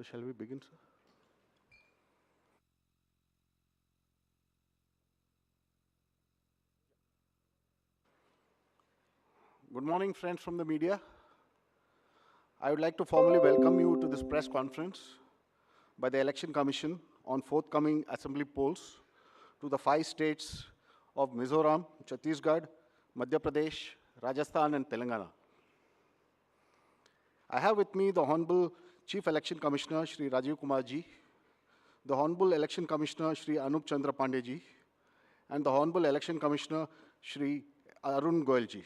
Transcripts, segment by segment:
So shall we begin, sir? Good morning, friends from the media. I would like to formally welcome you to this press conference by the Election Commission on forthcoming assembly polls to the 5 states of Mizoram, Chhattisgarh, Madhya Pradesh, Rajasthan, and Telangana. I have with me the Honorable Chief Election Commissioner, Shri Rajiv Kumar ji, the Honorable Election Commissioner, Shri Anup Chandra Pandey ji, and the Honorable Election Commissioner, Shri Arun Goyal ji.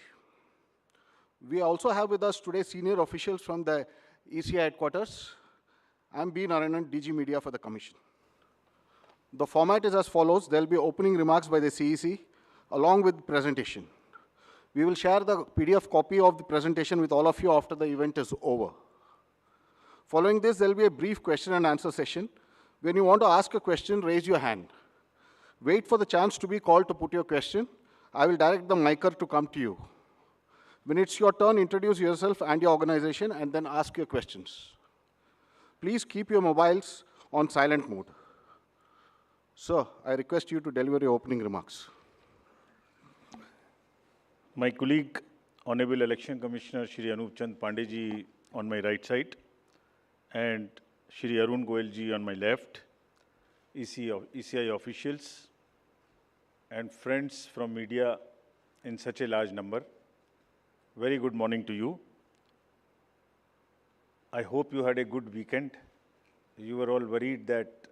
We also have with us today senior officials from the ECI headquarters. I'm B. Narayanan, DG Media for the Commission. The format is as follows. There will be opening remarks by the CEC along with presentation. We will share the PDF copy of the presentation with all of you after the event is over. Following this, there will be a brief question and answer session. When you want to ask a question, raise your hand. Wait for the chance to be called to put your question. I will direct the micer to come to you. When it's your turn, introduce yourself and your organization and then ask your questions. Please keep your mobiles on silent mode. Sir, I request you to deliver your opening remarks. My colleague, Honorable Election Commissioner Shri Anup Chandra Pandey ji on my right side and Shri Arun Goyal ji on my left, ECI officials and friends from media in such a large number. Very good morning to you. I hope you had a good weekend. You were all worried that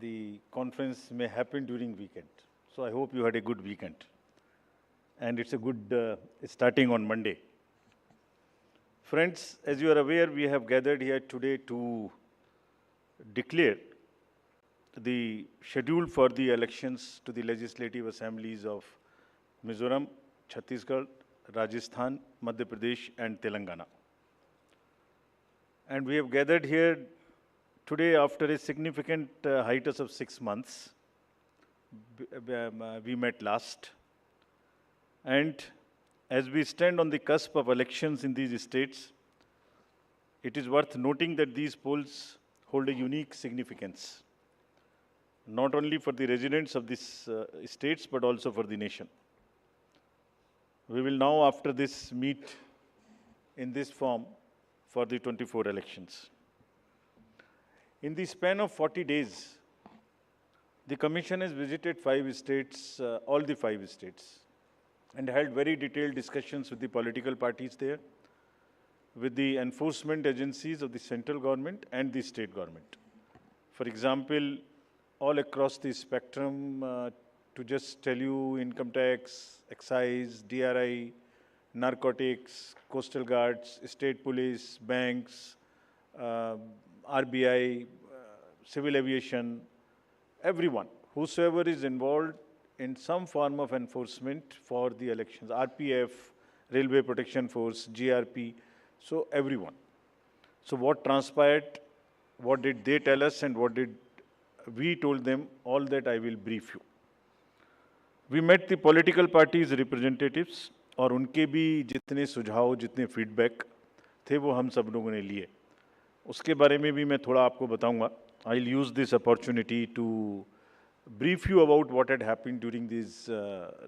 the conference may happen during weekend. So I hope you had a good weekend. And it's a good starting on Monday. Friends, as you are aware, we have gathered here today to declare the schedule for the elections to the legislative assemblies of Mizoram, Chhattisgarh, Rajasthan, Madhya Pradesh, and Telangana. And we have gathered here today after a significant hiatus of 6 months. We met last. And as we stand on the cusp of elections in these states, it is worth noting that these polls hold a unique significance, not only for the residents of these states, but also for the nation. We will now, after this, meet in this form for the 24 elections. In the span of 40 days, the Commission has visited 5 states, all the 5 states, and held very detailed discussions with the political parties there, with the enforcement agencies of the central government and the state government. For example, all across the spectrum, to just tell you, income tax, excise, DRI, narcotics, coastal guards, state police, banks, RBI, civil aviation, everyone, whosoever is involved in some form of enforcement for the elections, RPF, Railway Protection Force, GRP, so everyone. So what transpired, what did they tell us and what did we told them, all that I will brief you. We met the political parties representatives और उनके भी जितने सुझाव, जितने feedback थे वो हम सब लोगों ने लिए. उसके बारे में भी मैं थोड़ा आपको बताऊंगा. I'll use this opportunity to brief you about what had happened during these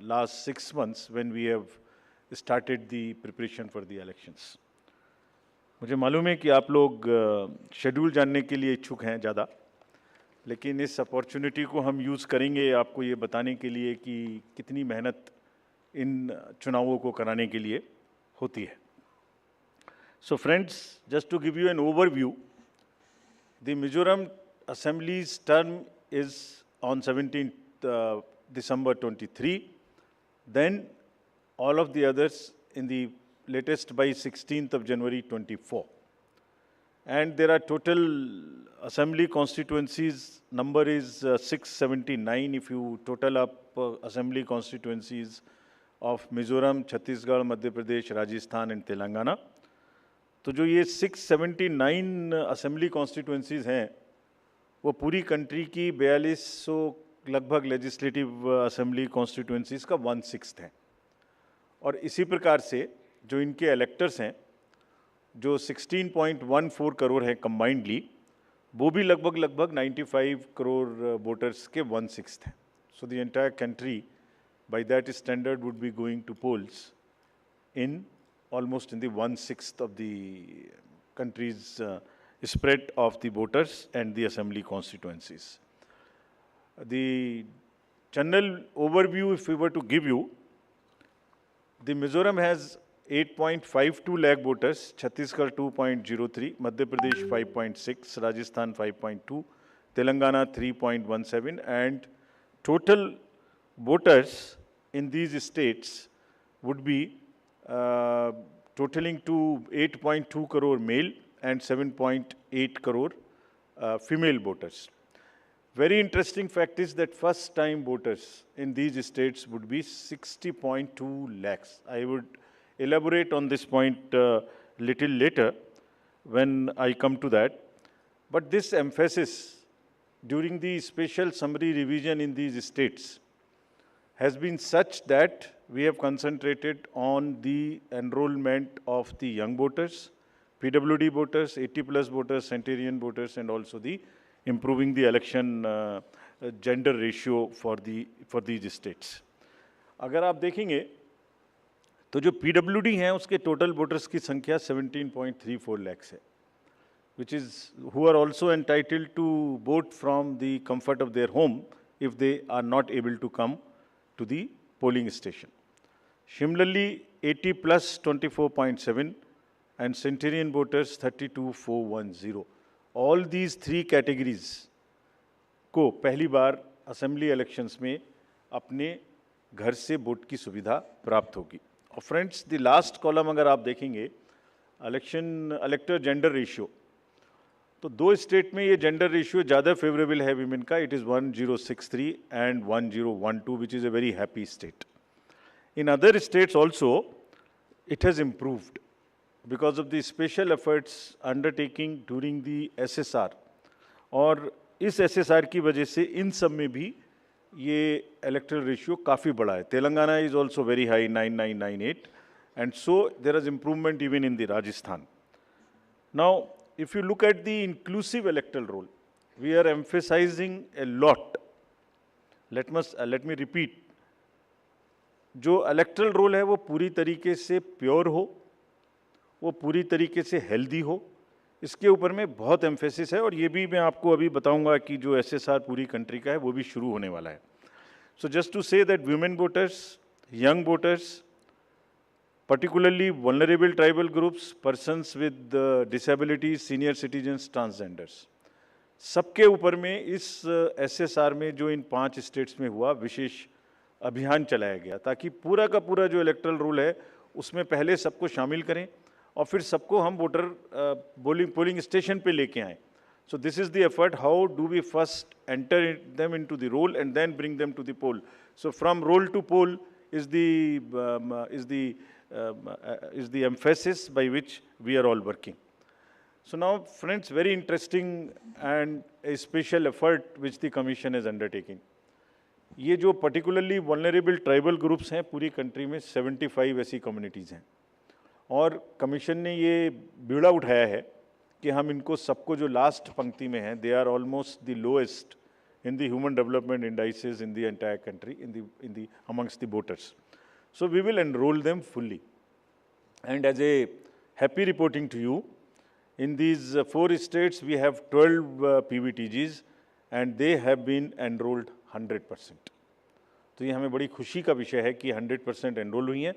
last 6 months when we have started the preparation for the elections. मुझे मालूम है कि आप लोग शेड्यूल जानने के लिए इच्छुक हैं ज़्यादा, लेकिन इस अपॉर्चुनिटी को हम यूज़ करेंगे आपको ये बताने के लिए कि कितनी मेहनत इन चुनावों को कराने के लिए होती है. So friends, just to give you an overview, the Mizoram Assembly's term is on 17th December 23. Then all of the others in the latest by 16th of January 24. And there are total assembly constituencies, number is 679 if you total up assembly constituencies of Mizoram, Chhattisgarh, Madhya Pradesh, Rajasthan and Telangana. तो जो ये 679 assembly constituencies हैं, वो पूरी country की 4200 लगभग legislative assembly constituencies का 1/6 हैं. और इसी प्रकार से जो इनके electors हैं, जो 16.14 करोड़ है कंबाइंडली, वो भी लगभग 95 करोड़ वोटर्स के 1/6 हैं. So the entire country, by that standard, would be going to polls in almost in the 1/6 of the country's spread of the voters and the assembly constituencies. The general overview, if we were to give you, the Mizoram has 8.52 lakh voters, Chhattisgarh 2.03, Madhya Pradesh 5.6, Rajasthan 5.2, Telangana 3.17, and total voters in these states would be totaling to 8.2 crore male and 7.8 crore female voters. Very interesting fact is that first time voters in these states would be 60.2 lakhs. I would elaborate on this point little later when I come to that. But this emphasis during the special summary revision in these states has been such that we have concentrated on the enrollment of the young voters, PWD voters, 80+ voters, centenarian voters, and also the improving the election gender ratio for these states. अगर आप देखेंगे तो जो PWD हैं उसके total voters की संख्या 17.34 lakhs है, which is who are also entitled to vote from the comfort of their home if they are not able to come to the polling station. Similarly, 80+ 24.7 and centenarian voters 32,410. All these three categories को पहली बार assembly elections में अपने घर से vote की सुविधा प्राप्त होगी. और फ्रेंड्स, द लास्ट कॉलम अगर आप देखेंगे इलेक्टर जेंडर रेशियो, तो दो स्टेट में ये जेंडर रेशियो ज़्यादा फेवरेबल है विमेन का. It is 1063 and 1012, which is a very happy state. In other states also it has improved because of the special efforts undertaking during the SSR. और इस SSR की वजह से इन सब में भी ये electoral ratio काफ़ी बड़ा है. Telangana is also very high, 9998, and so there is improvement even in the Rajasthan. Now, if you look at the inclusive electoral roll, we are emphasizing a lot. Let me repeat. जो electoral roll है वो पूरी तरीके से pure हो, वो पूरी तरीके से हेल्दी हो, इसके ऊपर में बहुत एम्फेसिस है. और ये भी मैं आपको अभी बताऊंगा कि जो एसएसआर पूरी कंट्री का है वो भी शुरू होने वाला है. So just to say that women voters, young voters, particularly vulnerable tribal groups, persons with disabilities, senior citizens, transgenders, सबके ऊपर में इस एसएसआर में जो इन 5 स्टेट्स में हुआ विशेष अभियान चलाया गया, ताकि पूरा का पूरा जो इलेक्टरल रूल है उसमें पहले सबको शामिल करें और फिर सबको हम वोटर पोलिंग स्टेशन पे लेके आएँ. So this is the effort. How do we first enter them into the roll and then bring them to the poll? So from roll to poll is the emphasis by which we are all working. So now, friends, very interesting and a special effort which the Commission is undertaking. ये जो particularly vulnerable tribal groups हैं पूरी country में 75 ऐसी communities हैं, और commission ने ये बीड़ा उठाया है कि हम इनको सबको जो लास्ट पंक्ति में हैं, they are almost the lowest in the human development indices in the entire country in the amongst the voters. So we will enrol them fully. And as a happy reporting to you, in these 4 states we have 12 PVTGs and they have been enrolled 100%. तो ये हमें बड़ी खुशी का विषय है कि 100% enrol हुई हैं.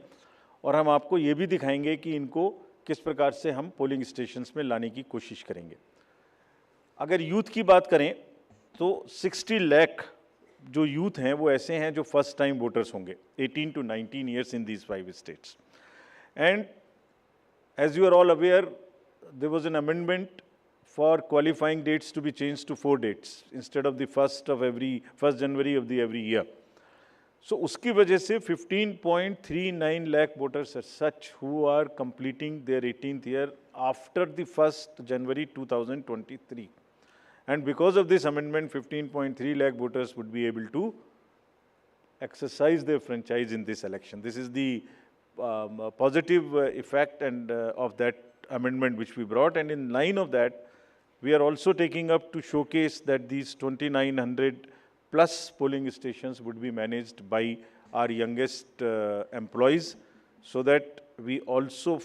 और हम आपको ये भी दिखाएंगे कि इनको किस प्रकार से हम पोलिंग स्टेशंस में लाने की कोशिश करेंगे. अगर यूथ की बात करें तो 60 लाख जो यूथ हैं वो ऐसे हैं जो फर्स्ट टाइम वोटर्स होंगे, 18 to 19 years in these 5 states. And as you are all aware, there was an amendment for qualifying dates to be change to 4 dates instead of the 1st January of the every year. So उसकी वजह से 15.39 lakh voters are such who are completing their 18th year after the 1st January 2023. And because of this amendment, 15.3 lakh voters would be able to exercise their franchise in this election. This is the positive effect and of that amendment which we brought, and in line of that, we are also taking up to showcase that these 2,900 plus polling stations would be managed by our youngest employees, so that we also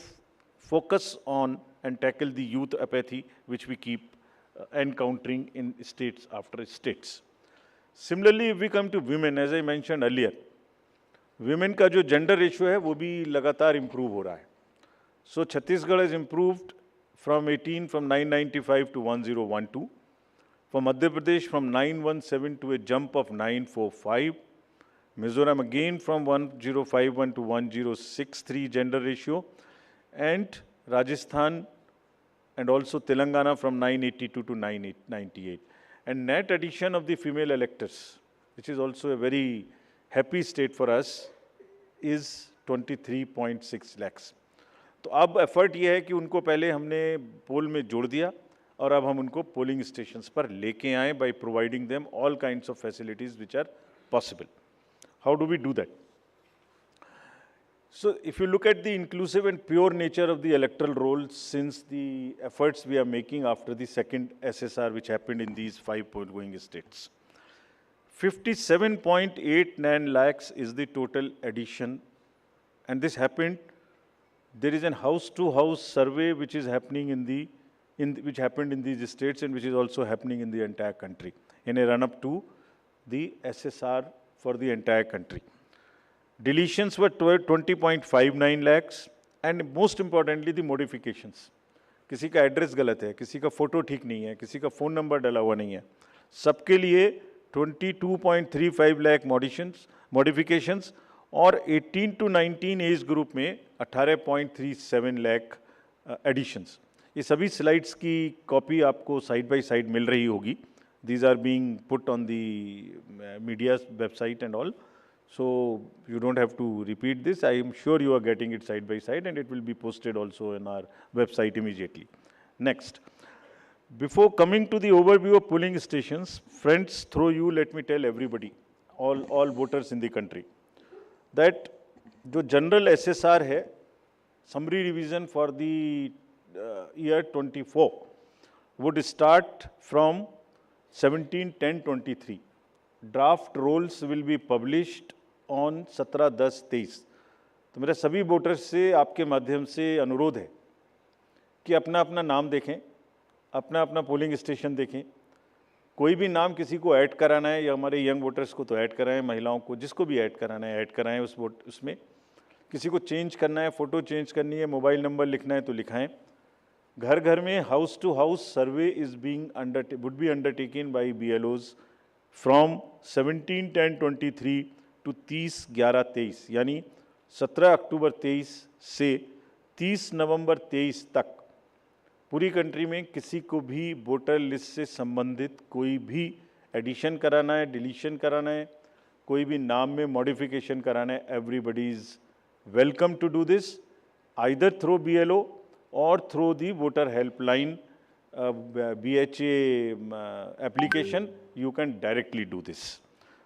focus on and tackle the youth apathy which we keep encountering in states after states. Similarly, if we come to women, as I mentioned earlier, women का जो gender ratio है वो भी लगातार improve हो रहा है. So Chhattisgarh has improved from 995 to 1012. For Madhya Pradesh from 917 to a jump of 945. Mizoram again from 1051 to 1063 gender ratio. And Rajasthan and also Telangana from 982 to 998. And net addition of the female electors, which is also a very happy state for us, is 23.6 lakhs. तो अब effort ये है कि उनको पहले हमने पोल में जोड़ दिया और अब हम उनको पोलिंग स्टेशंस पर लेके आए by providing them all kinds of facilities which are possible. How do we do that? So if you look at the inclusive and pure nature of the electoral roll, since the efforts we are making after the second SSR which happened in these 5 going states, 57.89 lakhs is the total addition, and this happened. There is a house-to-house survey which is happening which happened in these states and which is also happening in the entire country in a run-up to the SSR for the entire country. Deletions were 20.59 lakhs, and most importantly the modifications. किसी का address गलत है, किसी का photo ठीक नहीं है, किसी का फ़ोन नंबर डाला हुआ नहीं है, सबके लिए 22.35 लाख मॉडिफिकेशंस और 18 to 19 एज ग्रुप में 18.37 लाख एडिशंस. ये सभी स्लाइड्स की कॉपी आपको साइड बाय साइड मिल रही होगी. These are being put on the media's website and all. So you don't have to repeat this. I am sure you are getting it side by side, and it will be posted also in our website immediately. Next. Before coming to the overview of polling stations, friends, through you, let me tell everybody, all voters in the country, that the general SSR है, summary revision for the year 24 would start from 17/10/23. Draft rolls will be published on 17/10/23. तो मेरा सभी voters से आपके माध्यम से अनुरोध है कि अपना अपना नाम देखें, अपना अपना पोलिंग स्टेशन देखें. कोई भी नाम किसी को ऐड कराना है, या हमारे यंग वोटर्स को तो ऐड कराएं, महिलाओं को जिसको भी ऐड कराना है ऐड कराएं उसमें. किसी को चेंज करना है, फ़ोटो चेंज करनी है, मोबाइल नंबर लिखना है तो लिखाएं. घर घर में house to house survey would be undertaken by BLOs from 17/10/23 to 30/11/23, यानी 17 अक्टूबर 23 से 30 नवंबर 23 तक पूरी कंट्री में किसी को भी वोटर लिस्ट से संबंधित कोई भी एडिशन कराना है, डिलीशन कराना है, कोई भी नाम में मॉडिफिकेशन कराना है, everybody is welcome to do this either through BLO or through the voter helpline BHA application. You can directly do this.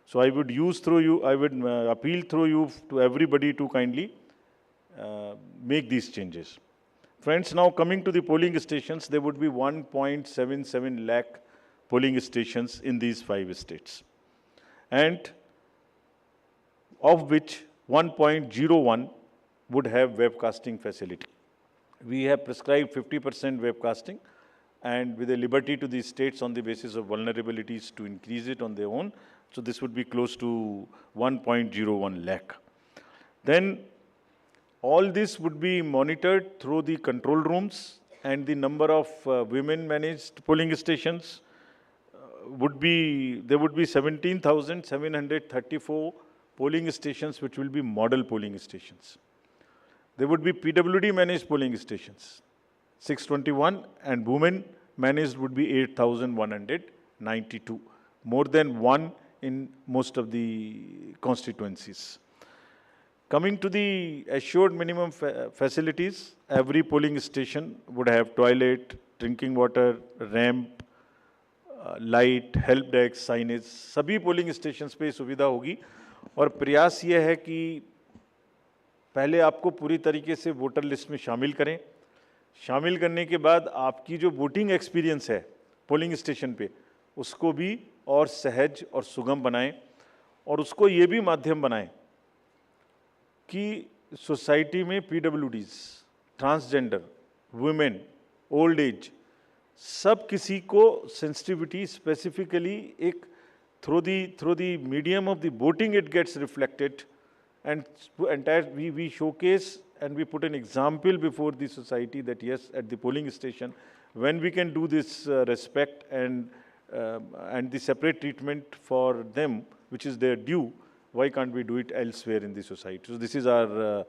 So I would appeal through you to everybody to kindly make these changes. Friends, now coming to the polling stations, there would be 1.77 lakh polling stations in these 5 states, and of which 1.01 would have webcasting facility. We have prescribed 50% webcasting, and with a liberty to the states on the basis of vulnerabilities to increase it on their own. So this would be close to 1.01 lakh. Then all this would be monitored through the control rooms, and the number of women managed polling stations there would be 17,734 polling stations which will be model polling stations. There would be PWD managed polling stations, 621, and women managed would be 8,192, more than one in most of the constituencies. Coming to the assured minimum facilities, every polling station would have toilet, drinking water, ramp, light, help desk, signage. सभी polling stations पे सुविधा होगी, और प्रयास ये है कि पहले आपको पूरी तरीके से वोटर लिस्ट में शामिल करें, शामिल करने के बाद आपकी जो वोटिंग एक्सपीरियंस है पोलिंग स्टेशन पे, उसको भी और सहज और सुगम बनाएं, और उसको ये भी माध्यम बनाएं कि सोसाइटी में पीडब्ल्यूडीज, ट्रांसजेंडर, वुमेन, ओल्ड एज, सब किसी को सेंसिटिविटी स्पेसिफिकली एक through the medium of the voting it gets reflected, and entire we showcase and we put an example before the society that yes, at the polling station when we can do this respect and the separate treatment for them which is their due, why can't we do it elsewhere in the society? So this is our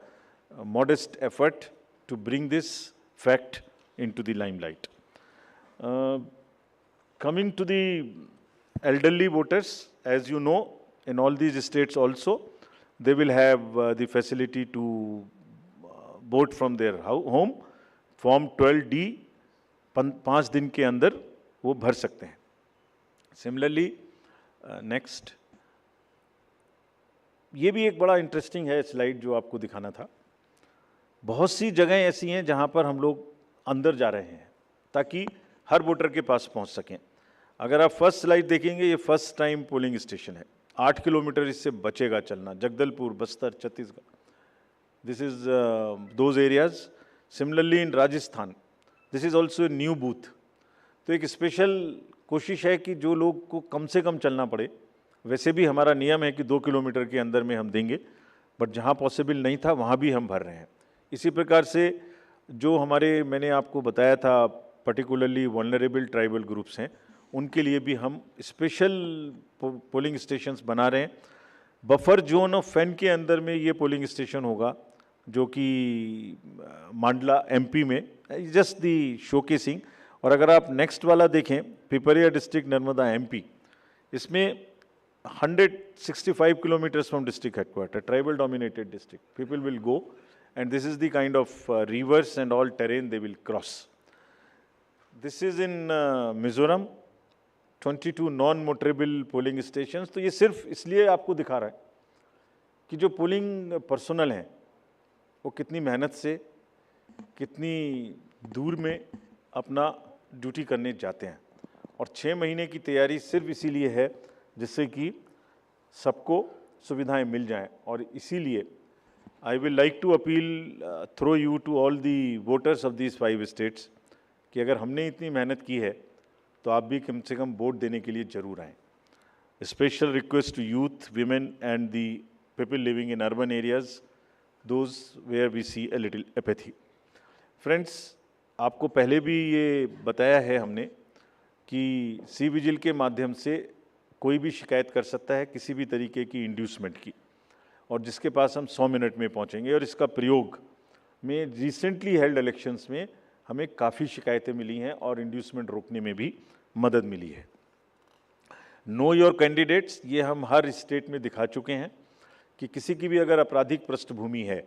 modest effort to bring this fact into the limelight. Coming to the elderly voters, as you know, in all these states also, they will have the facility to vote from their home. Form 12D 5 दिन के अंदर वो भर सकते हैं. Similarly, next, ये भी एक बड़ा इंटरेस्टिंग है स्लाइड जो आपको दिखाना था. बहुत सी जगहें ऐसी हैं जहां पर हम लोग अंदर जा रहे हैं ताकि हर वोटर के पास पहुंच सकें. अगर आप फर्स्ट स्लाइड देखेंगे, ये फर्स्ट टाइम पोलिंग स्टेशन है. 8 किलोमीटर इससे बचेगा चलना. Jagdalpur, Bastar, Chhattisgarh, this is those areas. Similarly in Rajasthan, this is also new booth. तो एक स्पेशल कोशिश है कि जो लोग को कम से कम चलना पड़े. वैसे भी हमारा नियम है कि 2 किलोमीटर के अंदर में हम देंगे, बट जहाँ पॉसिबल नहीं था वहाँ भी हम भर रहे हैं. इसी प्रकार से जो हमारे, मैंने आपको बताया था, पर्टिकुलरली वल्नरेबल ट्राइबल ग्रुप्स हैं, उनके लिए भी हम स्पेशल पोलिंग स्टेशंस बना रहे हैं. बफर जोन ऑफ फैन के अंदर में ये पोलिंग स्टेशन होगा, जो कि मांडला एमपी में, जस्ट दी शोकेसिंग. और अगर आप नेक्स्ट वाला देखें, पिपरिया डिस्ट्रिक्ट, नर्मदा एमपी, इसमें 165 kilometres from district headquarter, tribal dominated district, people will go and this is the kind of rivers and all terrain they will cross. This is in Mizoram, 22 non-motorable polling stations. तो ये सिर्फ इसलिए आपको दिखा रहा है कि जो पोलिंग पर्सनल हैं वो कितनी मेहनत से, कितनी दूर में अपना ड्यूटी करने जाते हैं. और 6 महीने की तैयारी सिर्फ इसीलिए है जिससे कि सबको सुविधाएं मिल जाएं. और इसीलिए I will like to appeal through you to all the voters of these 5 states कि अगर हमने इतनी मेहनत की है तो आप भी कम से कम वोट देने के लिए जरूर आएँ. Special request to youth, women and the people living in urban areas, those where we see a little apathy. Friends, आपको पहले भी ये बताया है हमने कि सी विजिल के माध्यम से कोई भी शिकायत कर सकता है किसी भी तरीके की इंड्यूसमेंट की, और जिसके पास हम 100 मिनट में पहुंचेंगे. और इसका प्रयोग में रिसेंटली हेल्ड इलेक्शंस में हमें काफ़ी शिकायतें मिली हैं और इंड्यूसमेंट रोकने में भी मदद मिली है. नो योर कैंडिडेट्स, ये हम हर स्टेट में दिखा चुके हैं कि किसी की भी अगर आपराधिक पृष्ठभूमि है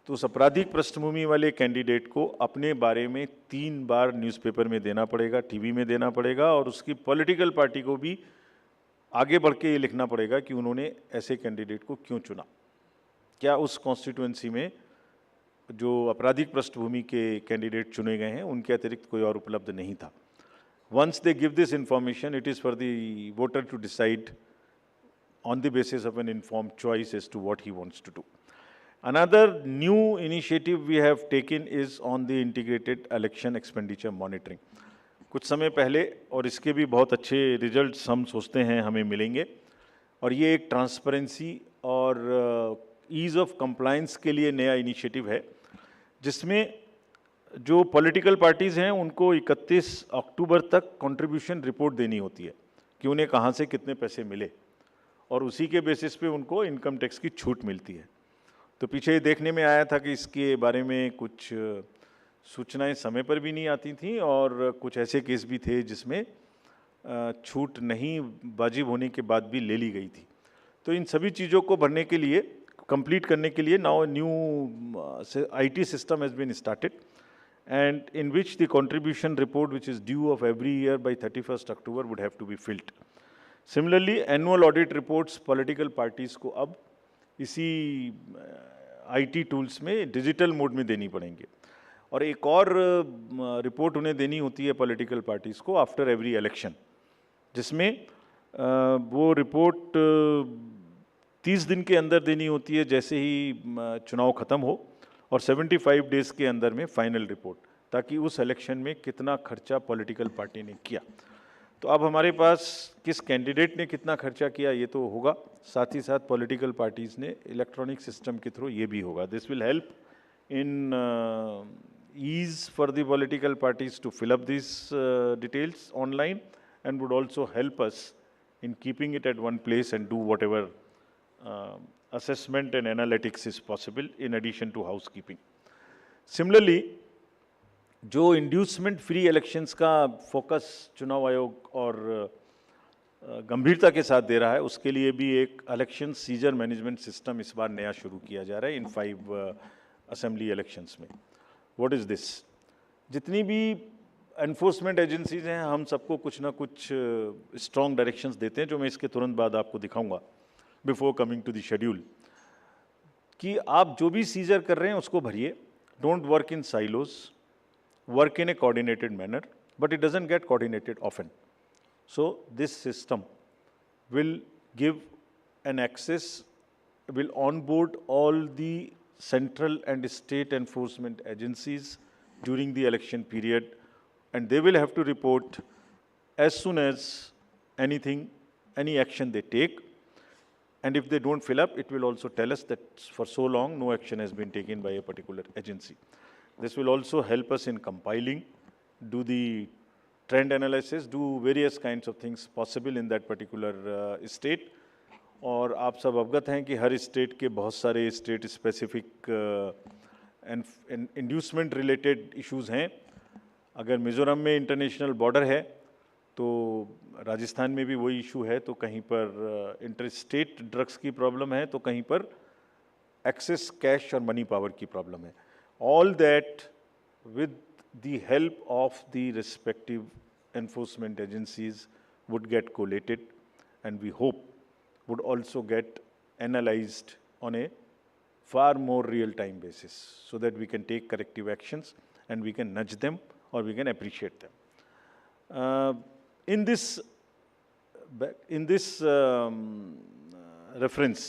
तो उस आपराधिक पृष्ठभूमि वाले कैंडिडेट को अपने बारे में 3 बार न्यूज़पेपर में देना पड़ेगा, टीवी में देना पड़ेगा, और उसकी पॉलिटिकल पार्टी को भी आगे बढ़ के ये लिखना पड़ेगा कि उन्होंने ऐसे कैंडिडेट को क्यों चुना, क्या उस कॉन्स्टिट्यूएंसी में जो आपराधिक पृष्ठभूमि के कैंडिडेट चुने गए हैं उनके अतिरिक्त कोई और उपलब्ध नहीं था. Once they give this information, it is for the voter to decide on the basis of an informed choice as to what he wants to do. Another new initiative we have taken is on the integrated election expenditure monitoring. कुछ समय पहले, और इसके भी बहुत अच्छे results हम सोचते हैं हमें मिलेंगे, और ये एक ट्रांसपेरेंसी और ईज़ ऑफ कंप्लायंस के लिए नया इनिशिएटिव है, जिसमें जो पॉलिटिकल पार्टीज़ हैं उनको 31 अक्टूबर तक कंट्रीब्यूशन रिपोर्ट देनी होती है कि उन्हें कहाँ से कितने पैसे मिले, और उसी के बेसिस पे उनको इनकम टैक्स की छूट मिलती है. तो पीछे ये देखने में आया था कि इसके बारे में कुछ सूचनाएं समय पर भी नहीं आती थी, और कुछ ऐसे केस भी थे जिसमें छूट नहीं वाजिब होने के बाद भी ले ली गई थी. तो इन सभी चीज़ों को भरने के लिए, कंप्लीट करने के लिए, now new IT system has been started, and in which the contribution report which is due of every year by 31 October would have to be filled. Similarly annual audit reports political parties को अब इसी IT tools में digital mode में देनी पड़ेंगे. और एक और रिपोर्ट उन्हें देनी होती है पॉलिटिकल पार्टीज़ को आफ्टर एवरी इलेक्शन, जिसमें वो रिपोर्ट 30 दिन के अंदर देनी होती है जैसे ही चुनाव ख़त्म हो, और 75 डेज़ के अंदर में फाइनल रिपोर्ट, ताकि उस इलेक्शन में कितना खर्चा पॉलिटिकल पार्टी ने किया। तो अब हमारे पास किस कैंडिडेट ने कितना खर्चा किया ये तो होगा, साथ ही साथ पॉलिटिकल पार्टीज़ ने इलेक्ट्रॉनिक सिस्टम के थ्रू ये भी होगा। This will help in ease for the political parties to fill up these details online, and would also help us in keeping it at one place and do whatever assessment and analytics is possible in addition to housekeeping. Similarly, जो inducement free elections का focus चुनाव आयोग और गंभीरता के साथ दे रहा है, उसके लिए भी एक इलेक्शन सीजर मैनेजमेंट सिस्टम इस बार नया शुरू किया जा रहा है इन 5 असेंबली इलेक्शंस में। What is this? जितनी भी एनफोर्समेंट एजेंसीज हैं, हम सबको कुछ ना कुछ स्ट्रॉन्ग डायरेक्शंस देते हैं, जो मैं इसके तुरंत बाद आपको दिखाऊंगा before coming to the schedule, कि आप जो भी सीजर कर रहे हैं उसको भरिए। Don't work in silos, work in a coordinated manner, but it doesn't get coordinated often. So this system will give an access, will onboard all the central and state enforcement agencies during the election period, and they will have to report as soon as any action they take. And if they don't fill up, it will also tell us that for so long no action has been taken by a particular agency. This will also help us in compiling, do the trend analysis, do various kinds of things possible in that particular state. और आप सब अवगत हैं कि हर state के बहुत सारे state specific inducement related issues हैं। अगर मिज़ोरम में इंटरनेशनल बॉर्डर है तो राजस्थान में भी वही इशू है, तो कहीं पर इंटर स्टेट ड्रग्स की प्रॉब्लम है, तो कहीं पर एक्सेस कैश और मनी पावर की प्रॉब्लम है। All that with the help of the respective enforcement agencies would get collated, and we hope would also get analyzed on a far more real-time basis, so that we can take corrective actions and we can nudge them or we can appreciate them. In this reference,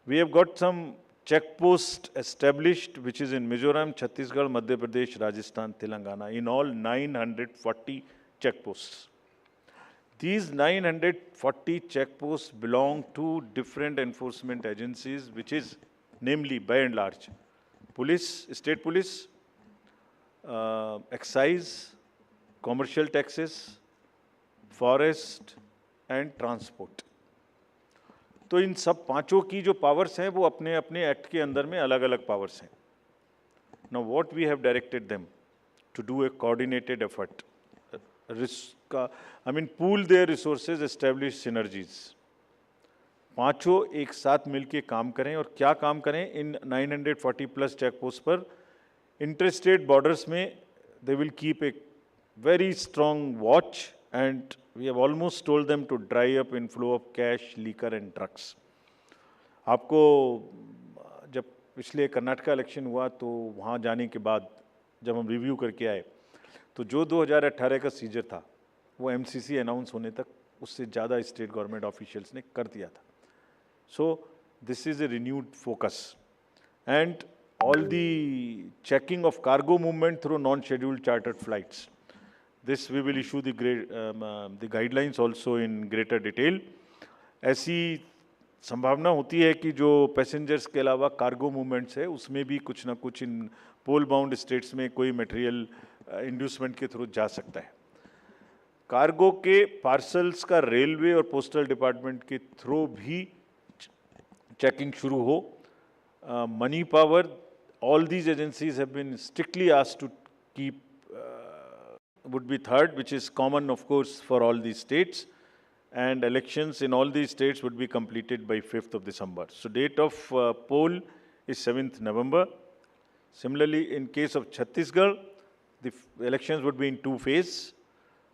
we have got some check post established, which is in Mizoram, Chhattisgarh, Madhya Pradesh, Rajasthan, Telangana, in all 940 check posts. These 940 check posts belong to different enforcement agencies, which is namely, by and large, police, state police, excise, commercial taxes, forest and transport. तो इन सब पांचों की जो powers हैं वो अपने अपने act के अंदर में अलग अलग पावर्स हैं। Now what we have directed them to do a coordinated effort, pool their resources, establish synergies. पांचों एक साथ मिलके काम करें, और क्या काम करें? इन 940 प्लस चेक पोस्ट पर इंटरस्टेट बॉर्डर्स में they will keep a very strong watch, and we have almost told them to dry up inflow of cash, liquor and drugs. आपको जब पिछले कर्नाटका इलेक्शन हुआ तो वहाँ जाने के बाद जब हम रिव्यू करके आए तो जो 2018 का सीजर था वो एमसीसी अनाउंस होने तक उससे ज़्यादा स्टेट गवर्नमेंट ऑफिशियल्स ने कर दिया था। So this is a renewed focus, and all the checking of cargo movement through non scheduled chartered flights, this we will issue the guidelines also in greater detail. ऐसी संभावना होती है कि जो पैसेंजर्स के अलावा कार्गो मूवमेंट्स है उसमें भी कुछ ना कुछ इन पोल बाउंड स्टेट्स में कोई मटेरियल इंड्यूसमेंट के थ्रू जा सकता है। कार्गो के पार्सल्स का रेलवे और पोस्टल डिपार्टमेंट के थ्रू भी चेकिंग शुरू हो। Money power, all these agencies have been strictly asked to keep would be third, which is common of course for all these states, and elections in all these states would be completed by 5th of December. So date of poll is 7th November. Similarly, in case of Chhattisgarh, the elections would be in 2 phases.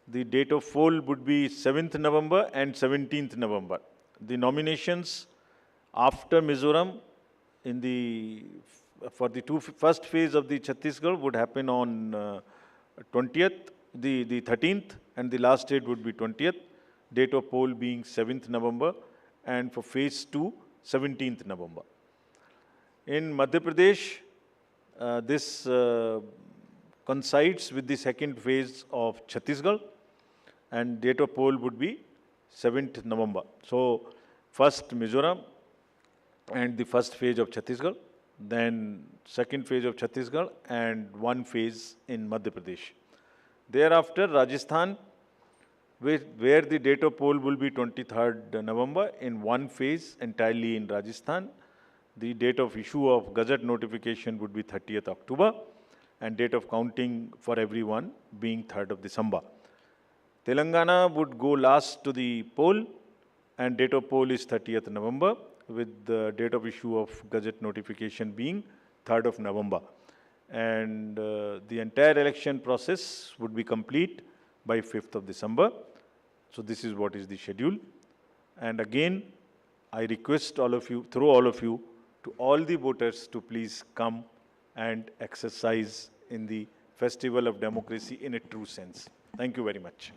The date of poll would be 7th November and 17th November. The nominations after Mizoram in the for the first phase of the Chhattisgarh would happen on 20th, the 13th, and the last date would be 20th. Date of poll being 7th November, and for phase 2, 17th November. In Madhya Pradesh, this coincides with the second phase of Chhattisgarh, and date of poll would be 7th November. So, first Mizoram and the first phase of Chhattisgarh, then second phase of Chhattisgarh, and one phase in Madhya Pradesh. Thereafter, Rajasthan, where the date of poll will be 23rd November in one phase entirely in Rajasthan. The date of issue of Gazette notification would be 30th October, and date of counting for everyone being 3rd of December. Telangana would go last to the poll, and date of poll is 30th November, with the date of issue of Gazette notification being 3rd of November. And the entire election process would be complete by 5th of December. So this is what is the schedule. And again, I request all of you, through all of you, to all the voters to please come and exercise in the festival of democracy in a true sense. Thank you very much.